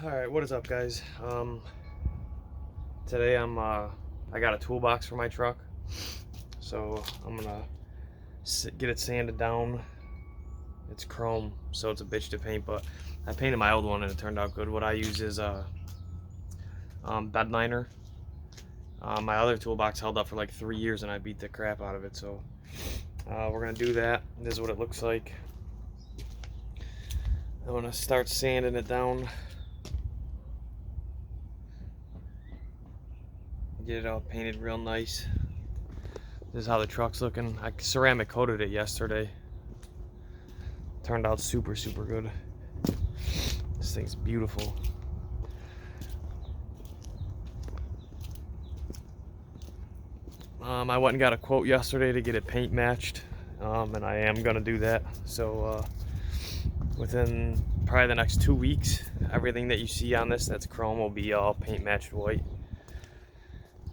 Alright, what is up, guys? Today I got a toolbox for my truck, so I'm gonna get it sanded down. It's chrome, so it's a bitch to paint, but I painted my old one and it turned out good. What I use is bed liner. My other toolbox held up for like 3 years and I beat the crap out of it, so we're gonna do that. This is what it looks like. I'm gonna start sanding it down. Get it all painted real nice. This is how the truck's looking. I ceramic coated it yesterday. Turned out super good. This thing's beautiful. I went and got a quote yesterday to get it paint matched, and I am gonna do that. So within probably the next 2 weeks, everything that you see on this that's chrome will be all paint matched white.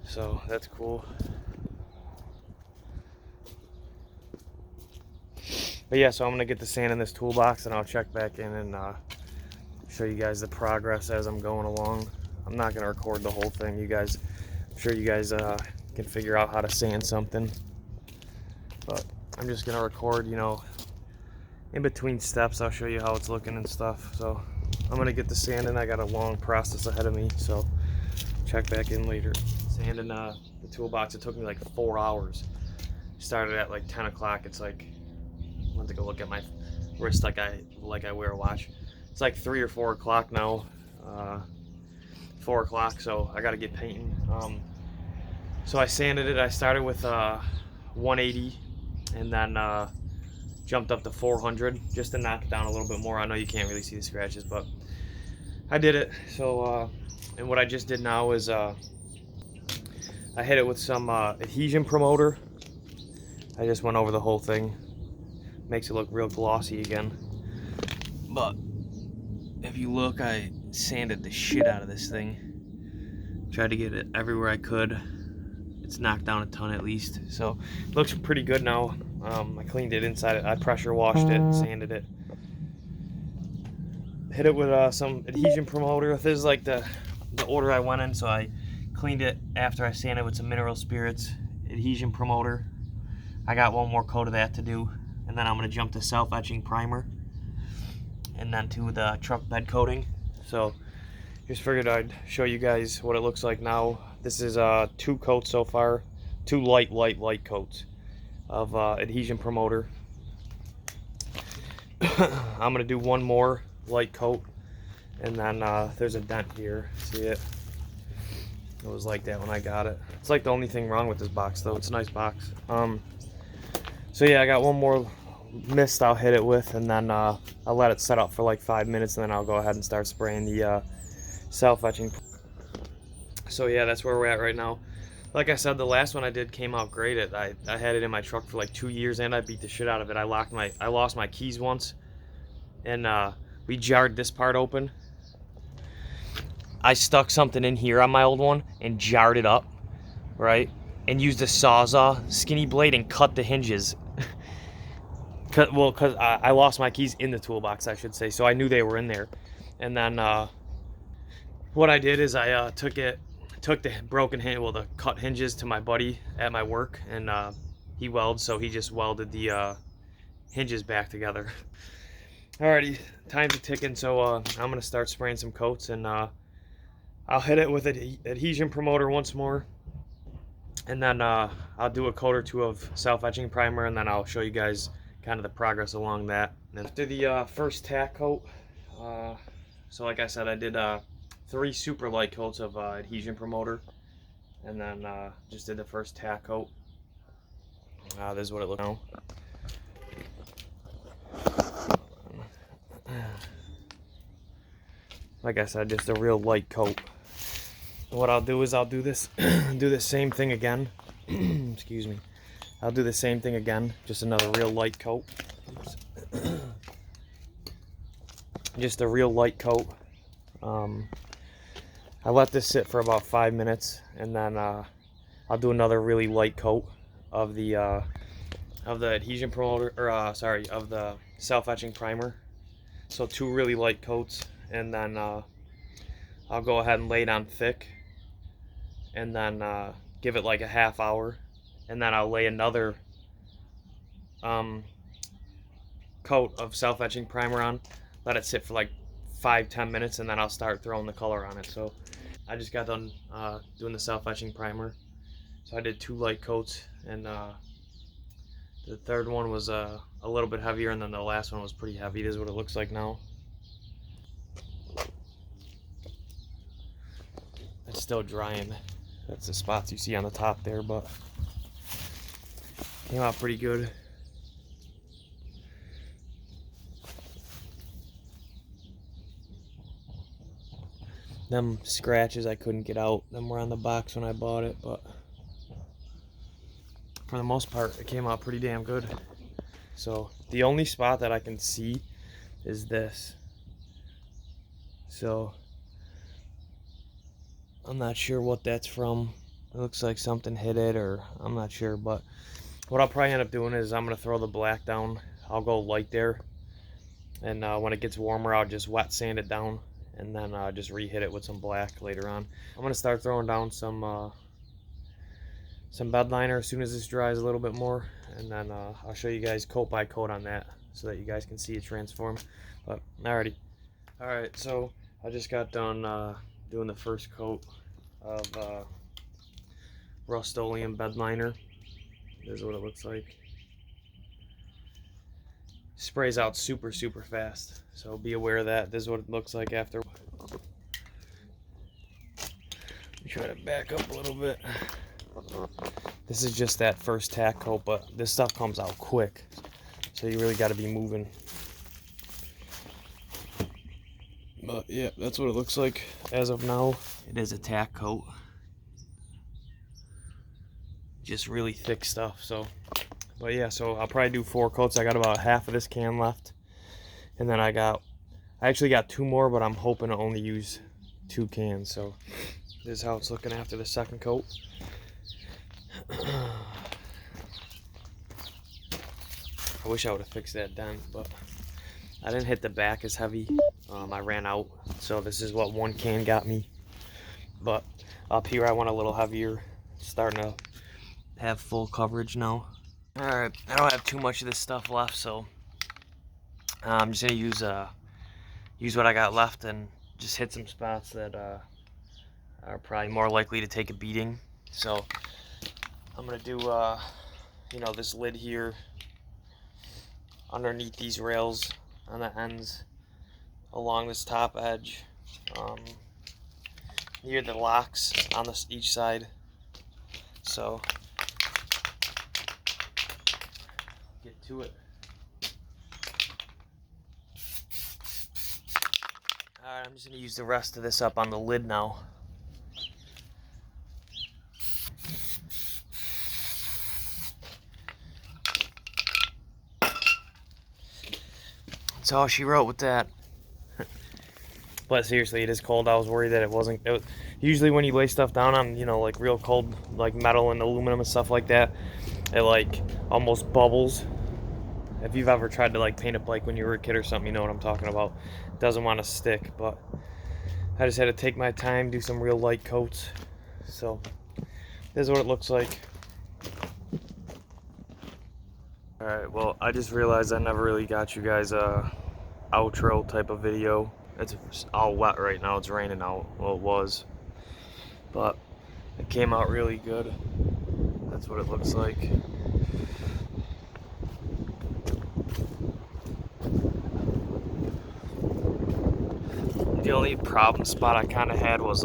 So that's cool. But yeah, so I'm gonna get the sand in this toolbox and I'll check back in and show you guys the progress as I'm going along. I'm not gonna record the whole thing. I'm sure you guys can figure out how to sand something. But I'm just gonna record, in between steps. I'll show you how it's looking and stuff. So I'm gonna get the sand in. I got a long process ahead of me, so check back in later. Sanding the toolbox, it took me like 4 hours. Started at like 10 o'clock. It's like, I went to go look at my wrist like I wear a watch. It's like 3 or 4 o'clock now. 4 o'clock, so I gotta get painting. So I sanded it. I started with 180 and then jumped up to 400 just to knock it down a little bit more. I know you can't really see the scratches, but I did it. So and what I just did now is I hit it with some adhesion promoter. I just went over the whole thing. Makes it look real glossy again. But if you look, I sanded the shit out of this thing. Tried to get it everywhere I could. It's knocked down a ton at least. So it looks pretty good now. I cleaned it inside. I pressure washed it, sanded it. Hit it with some adhesion promoter. This is like the order I went in, so I cleaned it after I sanded with some mineral spirits, adhesion promoter. I got one more coat of that to do, and then I'm going to jump to self-etching primer and then to the truck bed coating. So just figured I'd show you guys what it looks like now. This is 2 coats so far, 2 light coats of adhesion promoter. I'm going to do one more light coat, and then there's a dent here. See it? It was like that when I got it. It's like the only thing wrong with this box, though. It's a nice box. So yeah, I got one more mist I'll hit it with, and then I'll let it set up for like 5 minutes, and then I'll go ahead and start spraying the self-etching. So yeah, that's where we're at right now. Like I said, the last one I did came out great. I had it in my truck for like 2 years, and I beat the shit out of it. I lost my keys once, and we jarred this part open. I stuck something in here on my old one and jarred it up, right? And used a Sawzall skinny blade and cut the hinges. Because I lost my keys in the toolbox, I should say, so I knew they were in there. And then what I did is I took the the cut hinges to my buddy at my work, and he welds, so he just welded the hinges back together. Alrighty, time's ticking, so I'm gonna start spraying some coats, and I'll hit it with adhesion promoter once more, and then I'll do a coat or two of self-etching primer, and then I'll show you guys kind of the progress along that. And after the first tack coat, so like I said, I did 3 super light coats of adhesion promoter, and then just did the first tack coat. This is what it looks now. Like I said, just a real light coat. What I'll do is I'll do this, do the same thing again. Excuse me. I'll do the same thing again, just another real light coat. Just a real light coat. I let this sit for about 5 minutes, and then I'll do another really light coat of the adhesion promoter, or of the self-etching primer. So 2 really light coats, and then I'll go ahead and lay it on thick, and then give it like a half hour, and then I'll lay another coat of self-etching primer on, let it sit for like 5-10 minutes, and then I'll start throwing the color on it. So I just got done doing the self-etching primer, so I did 2 light coats, and the third one was a little bit heavier, and then the last one was pretty heavy. This is what it looks like now. It's still drying. That's the spots you see on the top there, but came out pretty good. Them scratches I couldn't get out. Them were on the box when I bought it, but for the most part, it came out pretty damn good. So the only spot that I can see is this. So I'm not sure what that's from. It looks like something hit it, or I'm not sure, but what I'll probably end up doing is I'm gonna throw the black down. I'll go light there, and when it gets warmer, I'll just wet sand it down, and then just re-hit it with some black later on. I'm gonna start throwing down some bed liner as soon as this dries a little bit more, and then I'll show you guys coat by coat on that so that you guys can see it transform. But alrighty. Alright, so I just got done doing the first coat of Rust-Oleum bed liner. This is what it looks like. Sprays out super fast, so be aware of that. This is what it looks like after. Let me try to back up a little bit. This is just that first tack coat, but this stuff comes out quick, so you really got to be moving. But yeah, that's what it looks like as of now. It is a tack coat, just really thick stuff. So, but yeah, so I'll probably do 4 coats. I got about half of this can left, and then I actually got 2 more, but I'm hoping to only use 2 cans. So this is how it's looking after the second coat. I wish I would have fixed that dent, but I didn't hit the back as heavy. I ran out, so this is what 1 can got me. But up here I went a little heavier, starting to have full coverage now. Alright, I don't have too much of this stuff left, so I'm just gonna use what I got left and just hit some spots that are probably more likely to take a beating. So I'm gonna do you know, this lid here underneath these rails on the ends, along this top edge, near the locks on each side. So get to it. Alright, I'm just gonna use the rest of this up on the lid now. That's all she wrote with that. But seriously, it is cold. I was worried that it wasn't. Usually when you lay stuff down on, you know, like real cold, like metal and aluminum and stuff like that, it like almost bubbles. If you've ever tried to like paint a bike when you were a kid or something, you know what I'm talking about. It doesn't want to stick, but I just had to take my time, do some real light coats. So this is what it looks like. Alright, well, I just realized I never really got you guys a outro type of video. It's all wet right now, it's raining out. Well, it was. But it came out really good. That's what it looks like. The only problem spot I kind of had was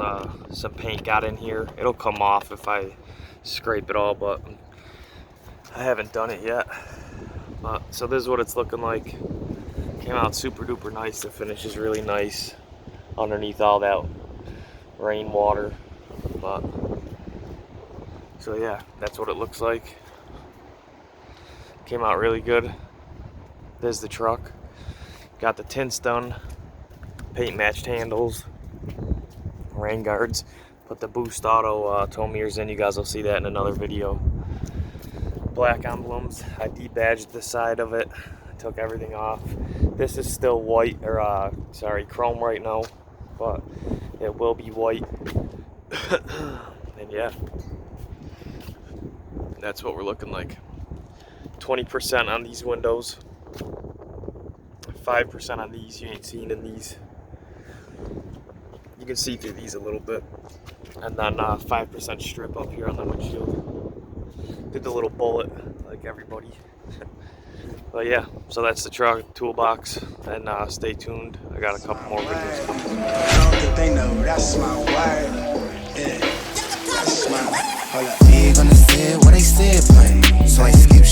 some paint got in here. It'll come off if I scrape it all, but I haven't done it yet. So this is what it's looking like. Came out super duper nice. The finish is really nice underneath all that rainwater. But so yeah, that's what it looks like. Came out really good. There's the truck. Got the tints done. Paint matched handles. Rain guards. Put the Boost Auto tow mirrors in. You guys will see that in another video. Black emblems. I debadged the side of it. Took everything off. This is still white, or sorry, chrome right now, but It will be white. And yeah, that's what we're looking like. 20% on these windows, 5% on these. You ain't seeing in these. You can see through these a little bit. And then 5% strip up here on the windshield. Did the little bullet like everybody. But yeah, so that's the truck, toolbox, and stay tuned. I got a couple more videos coming. I don't think they know that's my word. Yeah, that's my. Hold up. Big on the set, what they said, play. So I skip